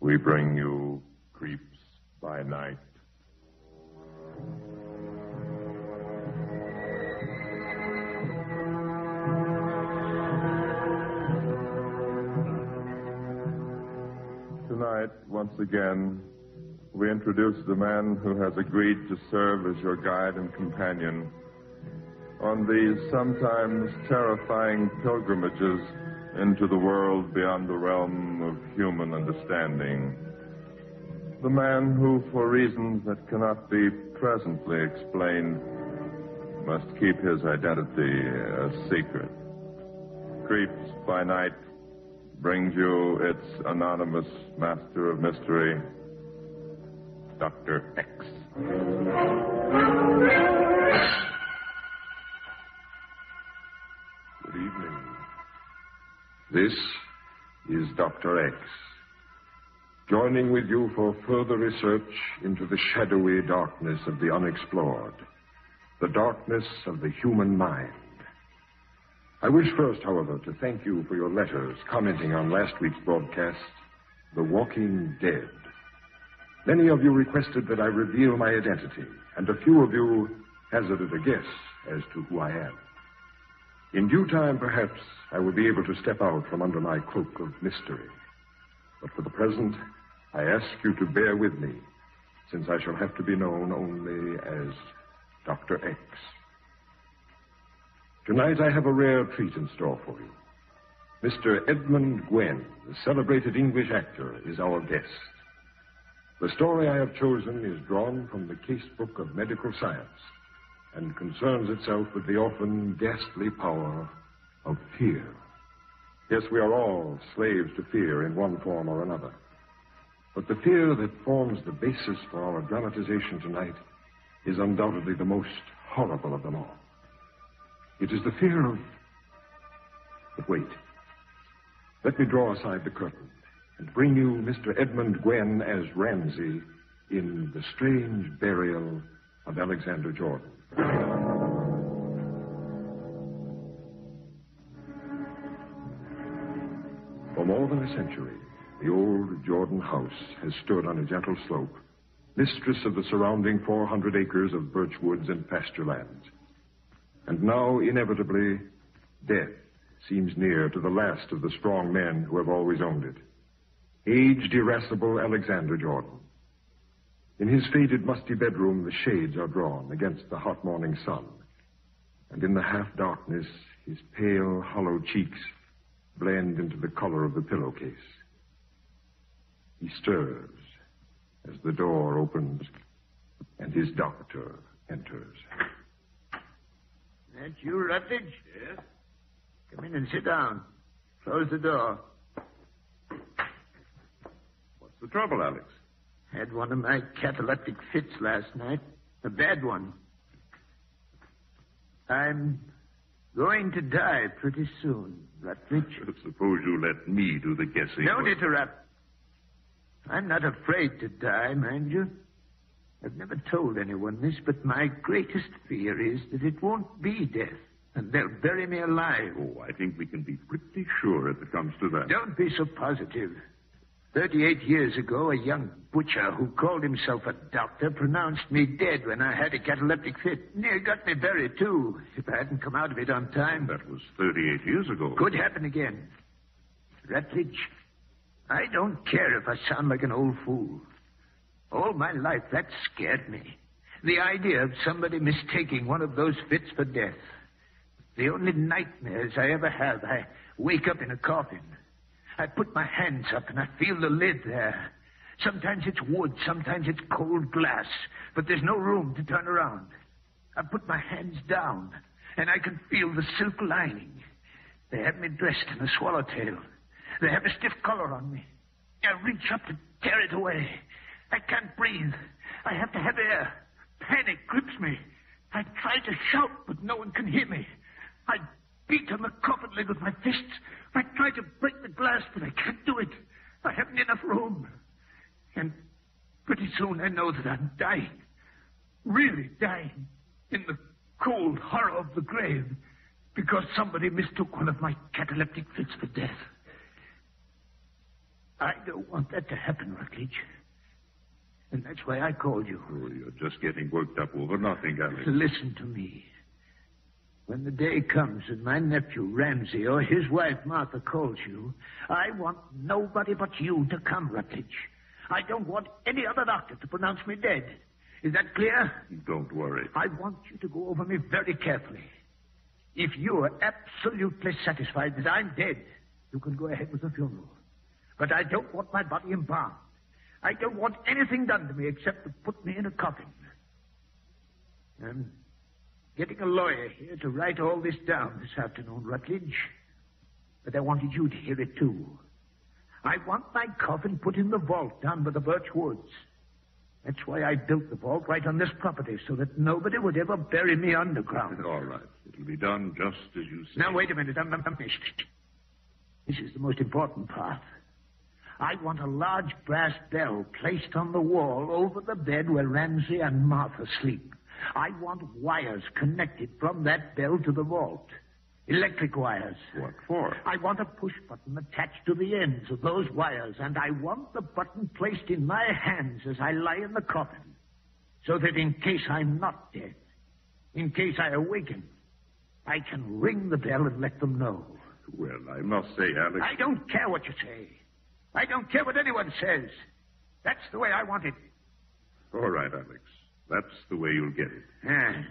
we bring you Creeps by Night. Tonight, once again, we introduce the man who has agreed to serve as your guide and companion on these sometimes terrifying pilgrimages into the world beyond the realm of human understanding. The man who, for reasons that cannot be presently explained, must keep his identity a secret. Creeps by Night brings you its anonymous master of mystery, Dr. X. Good evening. This is Dr. X, joining with you for further research into the shadowy darkness of the unexplored, the darkness of the human mind. I wish first, however, to thank you for your letters commenting on last week's broadcast, The Walking Dead. Many of you requested that I reveal my identity, and a few of you hazarded a guess as to who I am. In due time, perhaps, I will be able to step out from under my cloak of mystery. But for the present, I ask you to bear with me, since I shall have to be known only as Dr. X. Tonight I have a rare treat in store for you. Mr. Edmund Gwenn, the celebrated English actor, is our guest. The story I have chosen is drawn from the casebook of medical science and concerns itself with the often ghastly power of fear. Yes, we are all slaves to fear in one form or another. But the fear that forms the basis for our dramatization tonight is undoubtedly the most horrible of them all. It is the fear of... But wait. Let me draw aside the curtain and bring you Mr. Edmund Gwenn as Ramsey in The Strange Burial of Alexander Jordan. For more than a century, the old Jordan house has stood on a gentle slope, mistress of the surrounding 400 acres of birch woods and pasture lands. And now, inevitably, death seems near to the last of the strong men who have always owned it. Aged, irascible Alexander Jordan. In his faded, musty bedroom, the shades are drawn against the hot morning sun. And in the half-darkness, his pale, hollow cheeks blend into the color of the pillowcase. He stirs as the door opens and his doctor enters. That you, Rutledge? Yes. Come in and sit down. Close the door. What's the trouble, Alex? Had one of my cataleptic fits last night. A bad one. I'm going to die pretty soon, Rutledge. Suppose you let me do the guessing. Don't interrupt. I'm not afraid to die, mind you. I've never told anyone this, but my greatest fear is that it won't be death, and they'll bury me alive. Oh, I think we can be pretty sure if it comes to that. Don't be so positive. 38 years ago, a young butcher who called himself a doctor pronounced me dead when I had a cataleptic fit. Near got me buried, too, if I hadn't come out of it on time. That was 38 years ago. Could happen again. Rutledge, I don't care if I sound like an old fool. All my life, that scared me. The idea of somebody mistaking one of those fits for death. The only nightmares I ever have, I wake up in a coffin. I put my hands up and I feel the lid there. Sometimes it's wood, sometimes it's cold glass, but there's no room to turn around. I put my hands down and I can feel the silk lining. They have me dressed in a swallowtail. They have a stiff collar on me. I reach up to tear it away. I can't breathe. I have to have air. Panic grips me. I try to shout, but no one can hear me. I beat on the coffin lid with my fists. I try to break the glass, but I can't do it. I haven't enough room. And pretty soon I know that I'm dying. Really dying. In the cold horror of the grave. Because somebody mistook one of my cataleptic fits for death. I don't want that to happen, Rutledge. And that's why I called you. Oh, you're just getting worked up over nothing, Alex. Listen to me. When the day comes and my nephew, Ramsey, or his wife, Martha, calls you, I want nobody but you to come, Rutledge. I don't want any other doctor to pronounce me dead. Is that clear? Don't worry. I want you to go over me very carefully. If you are absolutely satisfied that I'm dead, you can go ahead with the funeral. But I don't want my body embalmed. I don't want anything done to me except to put me in a coffin. I'm getting a lawyer here to write all this down this afternoon, Rutledge. But I wanted you to hear it, too. I want my coffin put in the vault down by the birch woods. That's why I built the vault right on this property, so that nobody would ever bury me underground. All right. It'll be done just as you say. Now, wait a minute. I'm finished. This is the most important part. I want a large brass bell placed on the wall over the bed where Ramsey and Martha sleep. I want wires connected from that bell to the vault. Electric wires. What for? I want a push button attached to the ends of those wires, and I want the button placed in my hands as I lie in the coffin, so that in case I'm not dead, in case I awaken, I can ring the bell and let them know. Well, I must say, Alex... I don't care what you say. I don't care what anyone says. That's the way I want it. All right, Alex. That's the way you'll get it. Yeah.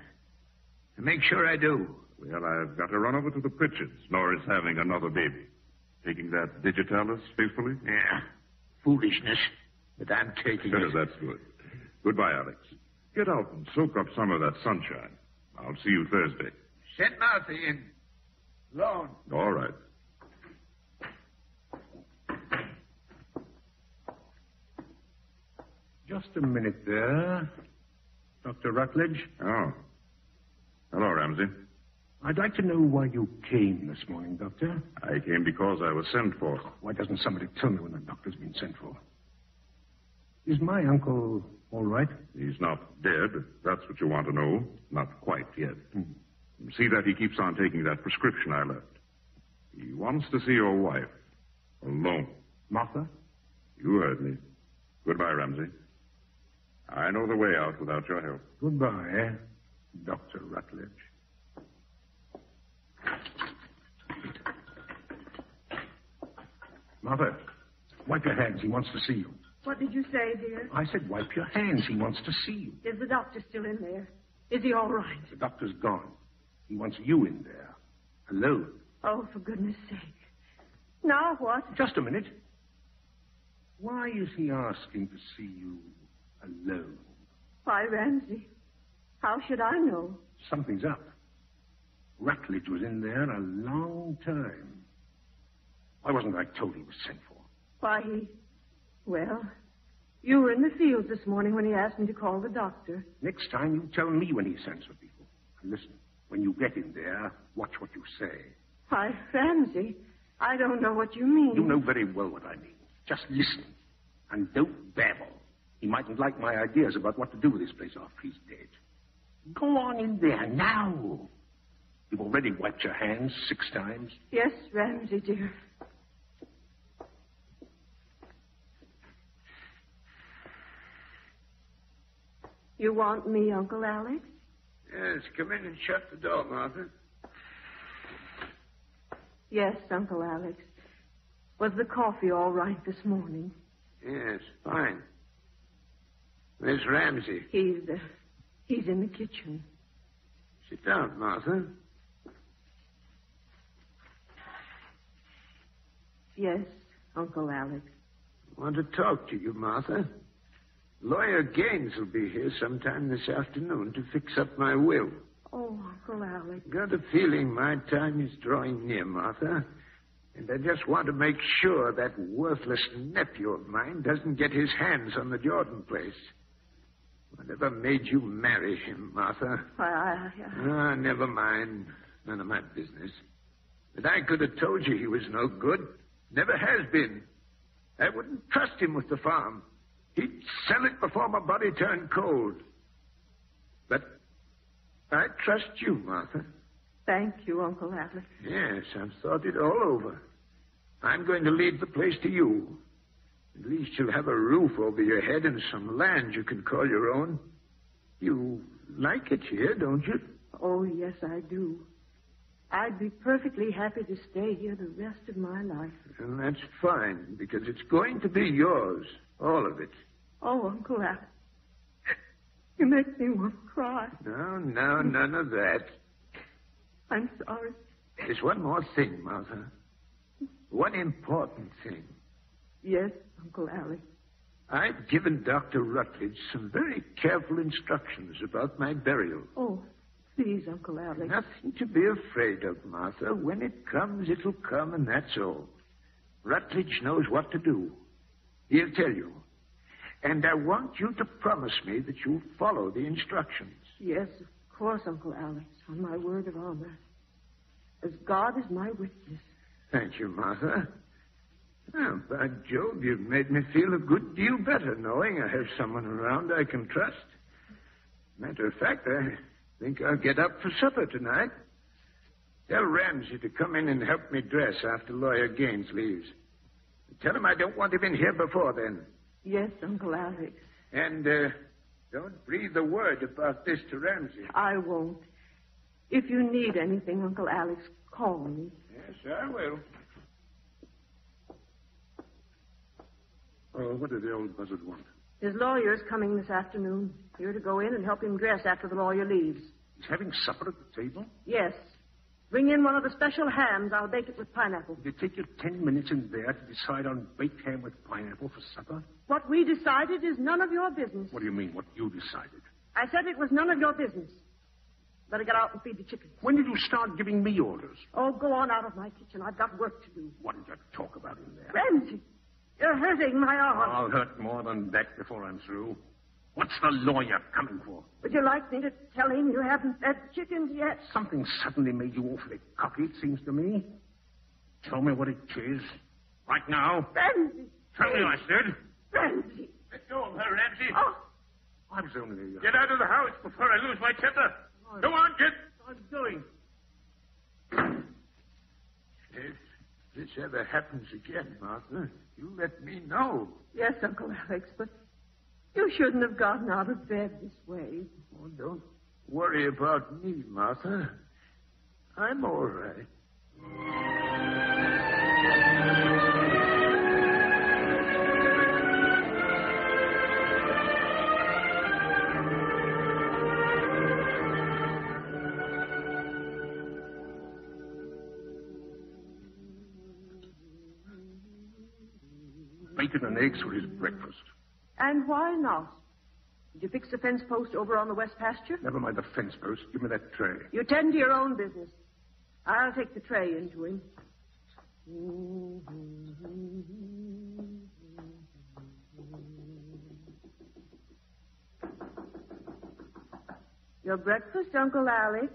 Make sure I do. Well, I've got to run over to the Pritchards. Nora's having another baby. Taking that digitalis faithfully? Yeah. Foolishness. But I'm taking it. That's good. Goodbye, Alex. Get out and soak up some of that sunshine. I'll see you Thursday. Send Martha in. Alone. All right. Just a minute there, Dr. Rutledge. Oh. Hello, Ramsey. I'd like to know why you came this morning, Doctor. I came because I was sent for. Why doesn't somebody tell me when the doctor's been sent for? Is my uncle all right? He's not dead. That's what you want to know. Not quite yet. See that he keeps on taking that prescription I left. He wants to see your wife. Alone. Martha? You heard me. Goodbye, Ramsey. I know the way out without your help. Goodbye, Dr. Rutledge. Martha, wipe your hands. He wants to see you. What did you say, dear? I said wipe your hands. He wants to see you. Is the doctor still in there? Is he all right? The doctor's gone. He wants you in there. Alone. Oh, for goodness sake. Now what? Just a minute. Why is he asking to see you alone? Why, Ramsey, how should I know? Something's up. Rutledge was in there a long time. Why wasn't I told he was sent for? Why, well, you were in the fields this morning when he asked me to call the doctor. Next time you tell me when he sends for people. And listen, when you get in there, watch what you say. Why, Ramsey, I don't know what you mean. You know very well what I mean. Just listen. And don't babble. He mightn't like my ideas about what to do with this place after he's dead. Go on in there now. You've already wiped your hands 6 times. Yes, Ramsey, dear. You want me, Uncle Alex? Yes, come in and shut the door, Martha. Yes, Uncle Alex. Was the coffee all right this morning? Yes, fine. Where's Ramsey? He's in the kitchen. Sit down, Martha. Yes, Uncle Alex. I want to talk to you, Martha. Lawyer Gaines will be here sometime this afternoon to fix up my will. Oh, Uncle Alex. Got a feeling my time is drawing near, Martha. And I just want to make sure that worthless nephew of mine doesn't get his hands on the Jordan place. Whatever made you marry him, Martha? Never mind. None of my business. But I could have told you he was no good. Never has been. I wouldn't trust him with the farm. He'd sell it before my body turned cold. But I trust you, Martha. Thank you, Uncle Alex. Yes, I've thought it all over. I'm going to leave the place to you. At least you'll have a roof over your head and some land you can call your own. You like it here, don't you? Oh, yes, I do. I'd be perfectly happy to stay here the rest of my life. And that's fine, because it's going to be yours, all of it. Oh, Uncle Al, you make me want to cry. No, none of that. I'm sorry. There's one more thing, Martha. One important thing. Yes, Uncle Alec. I've given Dr. Rutledge some very careful instructions about my burial. Oh, please, Uncle Alec. Nothing to be afraid of, Martha. When it comes, it'll come, and that's all. Rutledge knows what to do. He'll tell you. And I want you to promise me that you'll follow the instructions. Yes, of course, Uncle Alex, on my word of honor. As God is my witness. Thank you, Martha. Well, by Jove, you've made me feel a good deal better knowing I have someone around I can trust. Matter of fact, I think I'll get up for supper tonight. Tell Ramsey to come in and help me dress after Lawyer Gaines leaves. Tell him I don't want him in here before then. Yes, Uncle Alex. And don't breathe a word about this to Ramsey. I won't. If you need anything, Uncle Alex, call me. Yes, I will. Oh, what did the old buzzard want? His lawyer's coming this afternoon. Here to go in and help him dress after the lawyer leaves. He's having supper at the table? Yes. Bring in one of the special hams. I'll bake it with pineapple. Did it take you 10 minutes in there to decide on baked ham with pineapple for supper? What we decided is none of your business. What do you mean, what you decided? I said it was none of your business. Better get out and feed the chickens. When did you start giving me orders? Oh, go on out of my kitchen. I've got work to do. What did you talk about in there? Ramsey, you're hurting my arm. I'll hurt more than that before I'm through. What's the lawyer coming for? Would you like me to tell him you haven't fed the chickens yet? Something suddenly made you awfully cocky, it seems to me. Tell me what it is. Right now. Ramsey! Tell me, I said. Ramsey! Let go of her, Ramsey. Oh! I was only... Get out of the house before I lose my temper. Go on, kid. I'm going. If this ever happens again, Martha, you let me know. Yes, Uncle Alex, but you shouldn't have gotten out of bed this way. Oh, don't worry about me, Martha. I'm all right. Bacon and eggs for his breakfast. And why not? Did you fix the fence post over on the west pasture? Never mind the fence post. Give me that tray. You tend to your own business. I'll take the tray into him. Your breakfast, Uncle Alec?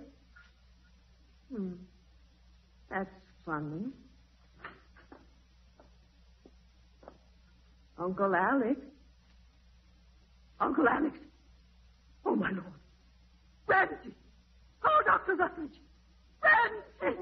That's funny. Uncle Alex? Uncle Alex? Oh, my Lord. Ramsey! Oh, Dr. Rutledge! Ramsey!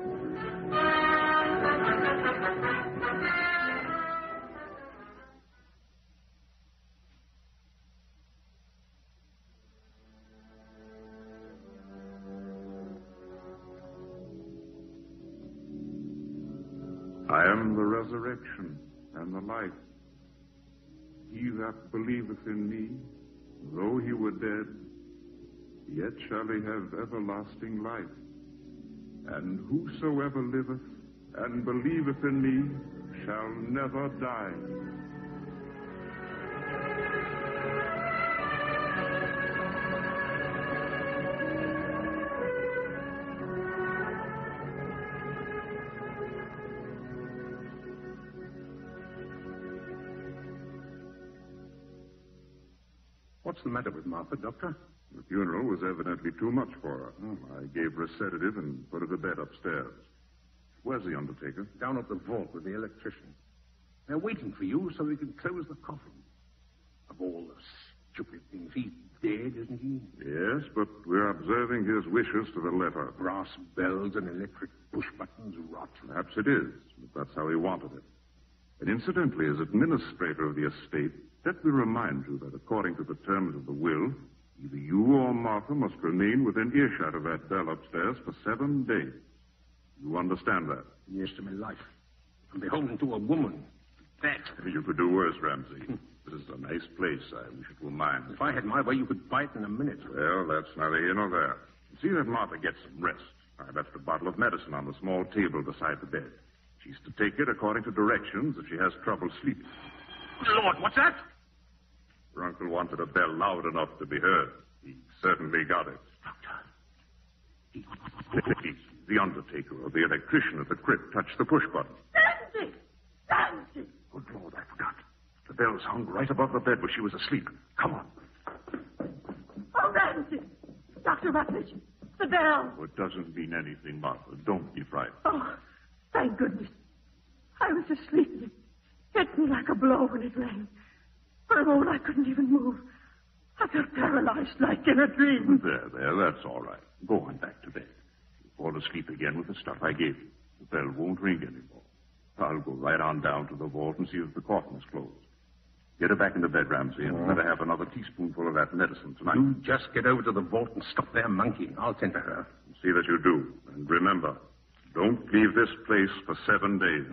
I am the resurrection and the life. He that believeth in me, though he were dead, yet shall he have everlasting life. And whosoever liveth and believeth in me shall never die. What's the matter with Martha, Doctor? The funeral was evidently too much for her. I gave her a sedative and put her to bed upstairs. Where's the undertaker? Down at the vault with the electrician. They're waiting for you so they can close the coffin. Of all the stupid things, he's dead, isn't he? Yes, but we're observing his wishes to the letter. Brass bells and electric push buttons rot. Perhaps it is, but that's how he wanted it. And incidentally, as administrator of the estate, let me remind you that according to the terms of the will, either you or Martha must remain within earshot of that bell upstairs for 7 days. You understand that? Yes, to my life. I'm beholden to a woman. That. You could do worse, Ramsey. This is a nice place. I wish it were mine. If I had my way, you could buy it in a minute. Well, that's neither here nor there. See that Martha gets some rest. I left a bottle of medicine on the small table beside the bed. She's to take it according to directions if she has trouble sleeping. Lord, what's that? Her uncle wanted a bell loud enough to be heard. He certainly got it. Doctor. The undertaker or the electrician at the crypt touched the push button. Ramsey! Ramsey! Good Lord, I forgot. The bell's hung right above the bed where she was asleep. Come on. Oh, Ramsey! Dr. Rutledge, the bell. Oh, it doesn't mean anything, Martha. Don't be frightened. Oh, thank goodness. I was asleep. It hit me like a blow when it rang. For a moment, I couldn't even move. I felt paralyzed like in a dream. There, that's all right. Go on back to bed. Fall asleep again with the stuff I gave you. The bell won't ring anymore. I'll go right on down to the vault and see if the coffin is closed. Get her back into bed, Ramsey, and let her have another teaspoonful of that medicine tonight. You just get over to the vault and stop there monkeying. I'll tend to her. See that you do. And remember, don't leave this place for 7 days.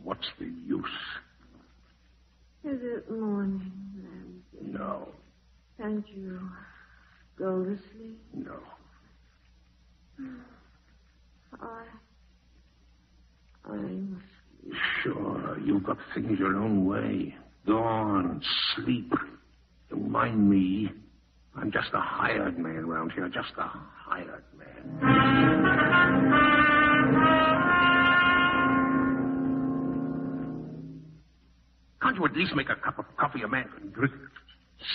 What's the use? Is it morning, Ramsey? No. Can't you go to sleep? No. I'm Sure, you've got things your own way. Go on, sleep. Don't mind me. I'm just a hired man around here, just a hired man. Can't you at least make a cup of coffee a man can drink?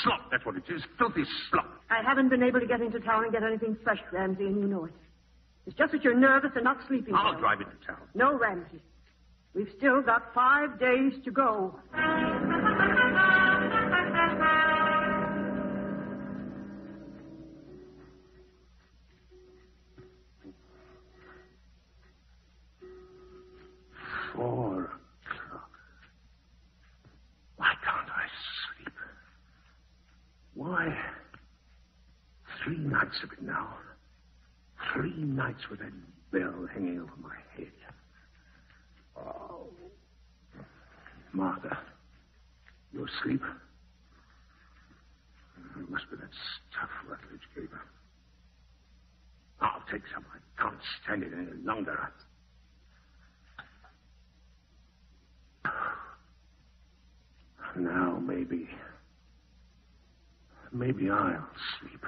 Slop, that's what it is. Filthy slop. I haven't been able to get into town and get anything fresh, Ramsey, and you know it. It's just that you're nervous and not sleeping I'll well. drive into town. No, Ramsey. We've still got 5 days to go. Why can't I sleep? Why? 3 nights of it now. 3 nights with that bell hanging over my head. Oh. Martha, you asleep? It must be that stuff Rutledge gave her. I'll take some. I can't stand it any longer. Now, maybe I'll sleep.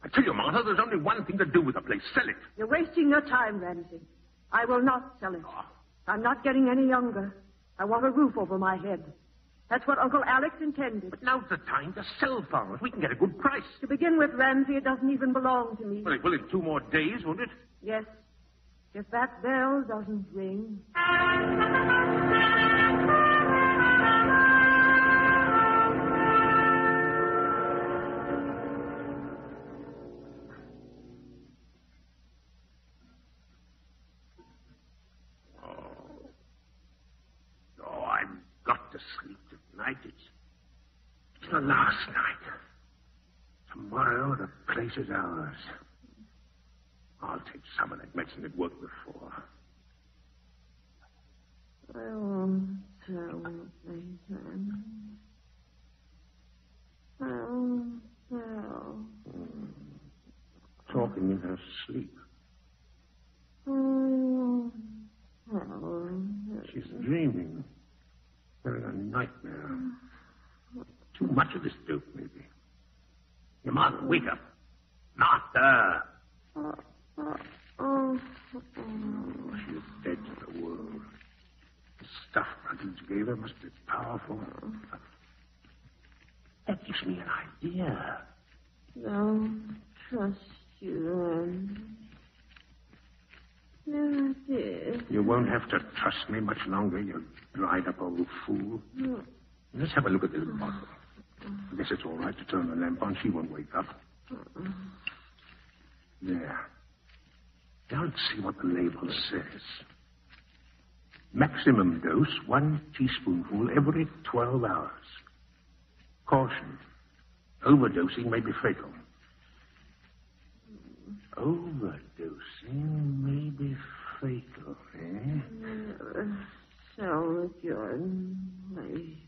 I tell you, Martha, there's only one thing to do with the place. Sell it. You're wasting your time, Ramsey. I will not sell it. I'm not getting any younger. I want a roof over my head. That's what Uncle Alex intended. But now's the time to sell for it. We can get a good price. To begin with, Ramsey, it doesn't even belong to me. Well, it will in 2 more days, won't it? Yes. If that bell doesn't ring. Oh, I've got to sleep tonight. It's the last night. Tomorrow, the place is ours. I'll take some of that medicine that worked before. I won't tell Satan. I won't tell. Talking in her sleep. I won't tell. She's dreaming. Having a nightmare. Too much of this dope, maybe. Your Martha, wake up. Martha! She's dead to the world. The stuff Rutledge gave her must be powerful. That gives me an idea. Don't trust you, Never did. You won't have to trust me much longer, you dried-up old fool. No. Let's have a look at this bottle. I guess it's all right to turn the lamp on. She won't wake up. There. Now let's see what the label says. Maximum dose, 1 teaspoonful every 12 hours. Caution. Overdosing may be fatal. Overdosing may be fatal, eh? So, Jordan, please.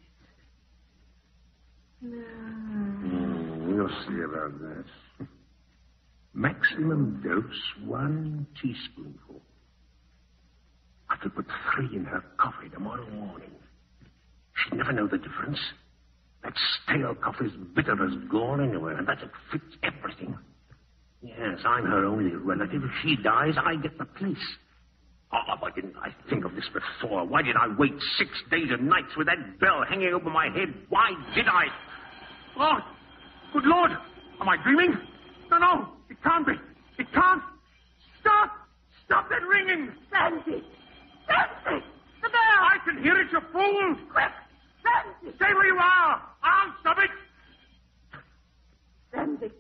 We'll see about that. Maximum dose, 1 teaspoonful. I could put 3 in her coffee tomorrow morning. She'd never know the difference. That stale coffee's bitter as gall anyway, and that it fits everything. Yes, I'm her only relative. If she dies, I get the place. Oh, why didn't I think of this before? Why did I wait 6 days and nights with that bell hanging over my head? Why did I? Oh, good Lord! Am I dreaming? No, it can't be. It can't. Stop! Stop that ringing! Sandy! Sandy! The bell! I can hear it, you fool! Quick! Sandy! Stay where you are! I'll stop it! Sandy,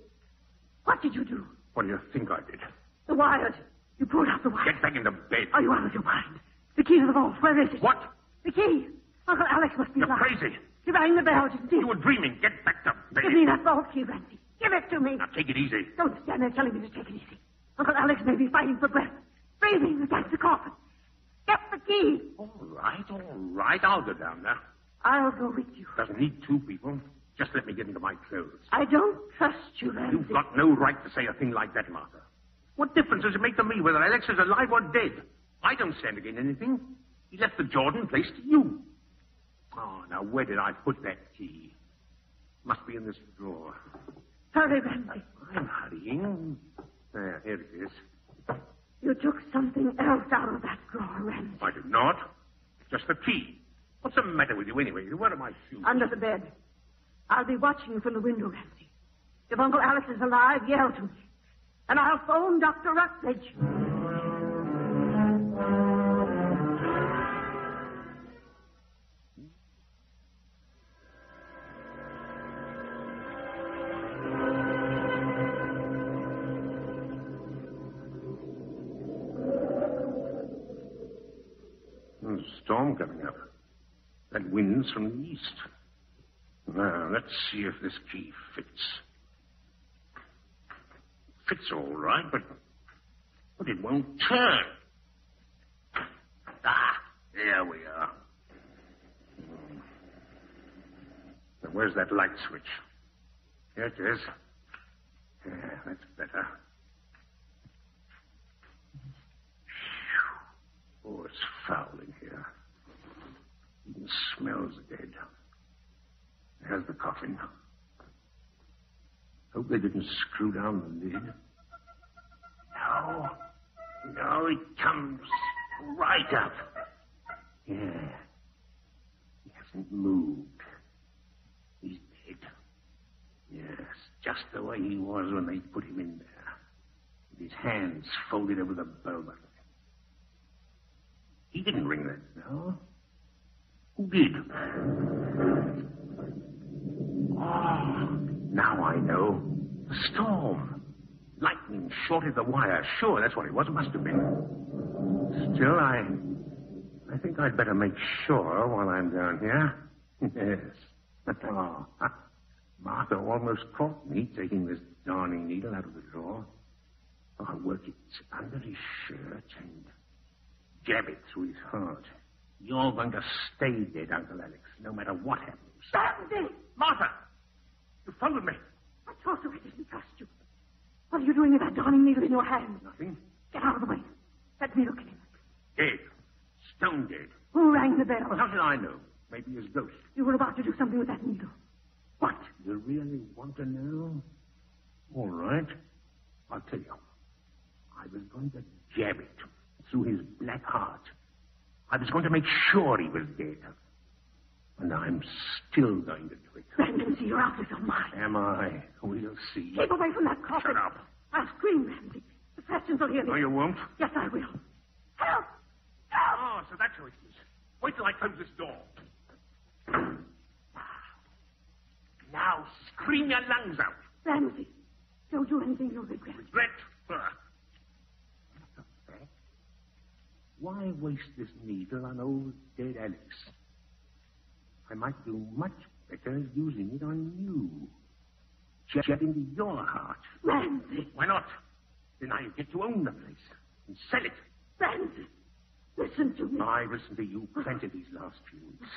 what did you do? What do you think I did? The wires. You pulled out the wires. Get back into bed. Are you out of your mind? The key to the vault, where is it? What? The key. Uncle Alex must be You're alive. crazy. He rang the bell, didn't he? You were dreaming. Get back to bed. Give me that vault key, Randy. Give it to me. Now take it easy. Don't stand there telling me to take it easy. Uncle Alex may be fighting for breath, breathing against the coffin. Get the key. All right. I'll go down there. I'll go with you. Doesn't need 2 people. Just let me get into my clothes. I don't trust you, Randy. You've got no right to say a thing like that, Martha. What difference does it make to me whether Alex is alive or dead? I don't stand to gain anything. He left the Jordan place to you. Oh, now where did I put that key? Must be in this drawer. Hurry, Randy. I'm hurrying. There, here it is. You took something else out of that drawer, Randy. I did not. Just the key. What's the matter with you anyway? Where are my shoes? Under the bed. I'll be watching you from the window, Randy. If Uncle Alex is alive, yell to me. And I'll phone Dr. Rutledge. There's a storm coming up. That wind's from the east. Now, let's see if this key fits. Fits all right, but it won't turn. Ah, there we are. Now, where's that light switch? Here it is. Yeah, that's better. Oh, it's foul in here. Even smells dead. There's the coffin. Hope they didn't screw down the lid. No, it comes right up. Yeah. He hasn't moved. He's dead. Yes, just the way he was when they put him in there. With his hands folded over the bell button. He didn't ring that bell. Who did? Oh, now I know. The storm. Lightning shorted the wire. Sure, that's what it was. It must have been. Still, I think I'd better make sure while I'm down here. Yes. Oh, Martha almost caught me taking this darning needle out of the drawer. I'll work it under his shirt and jab it through his heart. You're going to stay dead, Uncle Alex, no matter what happens. Sandy! Martha! You followed me. I told you I didn't trust you. What are you doing with that darning needle in your hand? Nothing. Get out of the way. Let me look at him. Dead. Stone dead. Who rang the bell? Well, how should I know? Maybe his ghost. You were about to do something with that needle. What? You really want to know? All right. I'll tell you. I was going to jab it through his black heart. I was going to make sure he was dead. And I'm still going to do it. Ramsey, you're out of your mind. Am I? We'll see. Keep away from that coffin. Shut up. I'll scream, Ramsey. The Prestons will hear me. No, you won't. Yes, I will. Help! Help! Oh, so that's how it is. Wait till I close this door. Now scream your lungs out. Ramsey, don't do anything you'll regret. Regret? Why waste this needle on old dead Alex? I might do much better using it on you. Jet into your heart. Ramsey! Why not? Then I get to own the place and sell it. Ramsey, listen to me. I've listened to you plenty these last few weeks.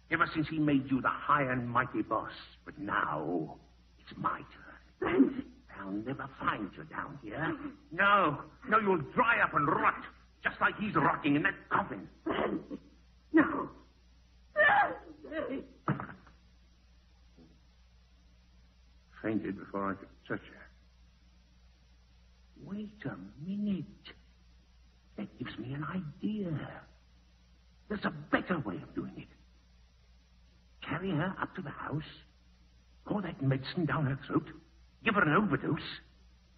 Ever since he made you the high and mighty boss. But now, it's my turn. Ramsey! They'll never find you down here. No, you'll dry up and rot, just like he's rotting in that coffin. Ramsey! No! Ramsey! Fainted before I could touch her. Wait a minute. That gives me an idea. There's a better way of doing it. Carry her up to the house, pour that medicine down her throat, give her an overdose.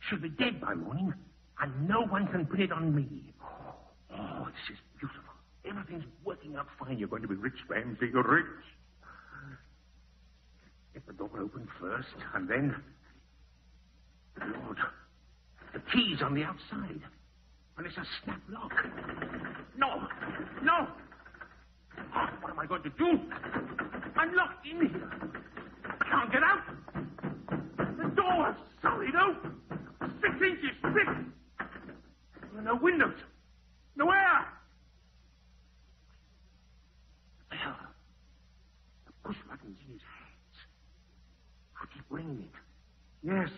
She'll be dead by morning, and no one can put it on me. Oh, this is beautiful. Everything's working out fine. You're going to be rich, Ramsey. You're rich. Get the door open first, and then... Lord, the key's on the outside. And it's a snap lock. No! Oh, what am I going to do? I'm locked in here. I can't get out. The door's solid open. 6 inches thick. There are no windows. No air. The bell. The push button's in his hands. I keep ringing it. Yes.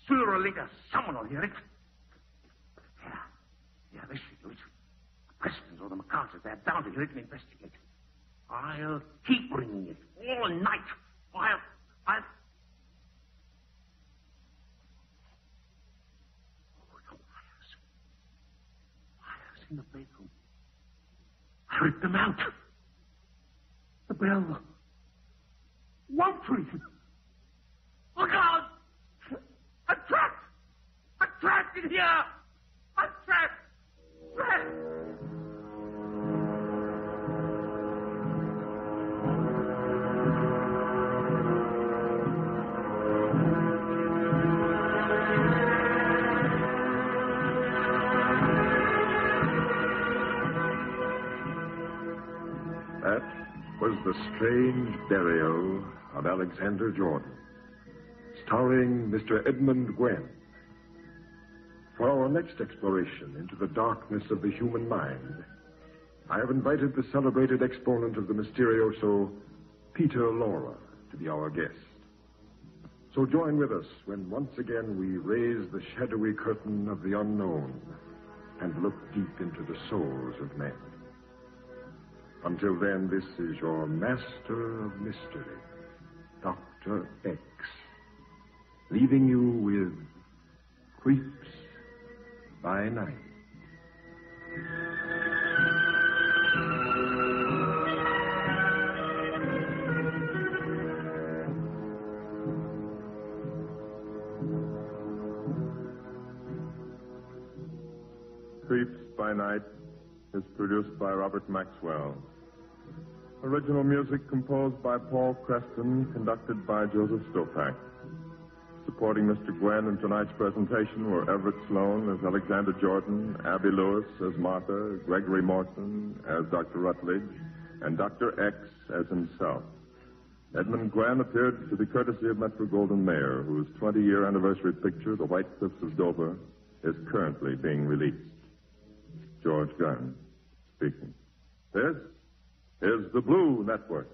Sooner or later, someone will hear it. Yeah, they should do it. The Prestons or the McCarters, they're bound to hear it and investigate. I'll keep ringing it all night. I'll... Oh, the wires. Wires in the bedroom. I ripped them out. The bell won't ring. Look out! I'm trapped! I'm trapped in here! I'm trapped! That was The Strange Burial of Alexander Jordan, starring Mr. Edmund Gwen. For our next exploration into the darkness of the human mind, I have invited the celebrated exponent of the Mysterioso, Peter Lorre, to be our guest. So join with us when once again we raise the shadowy curtain of the unknown and look deep into the souls of men. Until then, this is your master of mystery, Dr. X, leaving you with Creeps by Night. Creeps by Night is produced by Robert Maxwell. Original music composed by Paul Creston, conducted by Joseph Stopak. Supporting Mr. Gwen in tonight's presentation were Everett Sloan as Alexander Jordan, Abby Lewis as Martha, Gregory Morton as Dr. Rutledge, and Dr. X as himself. Edmund Gwen appeared to the courtesy of Metro-Goldwyn-Mayer, whose 20-year anniversary picture, The White Cliffs of Dover, is currently being released. George Gunn speaking. This is the Blue Network.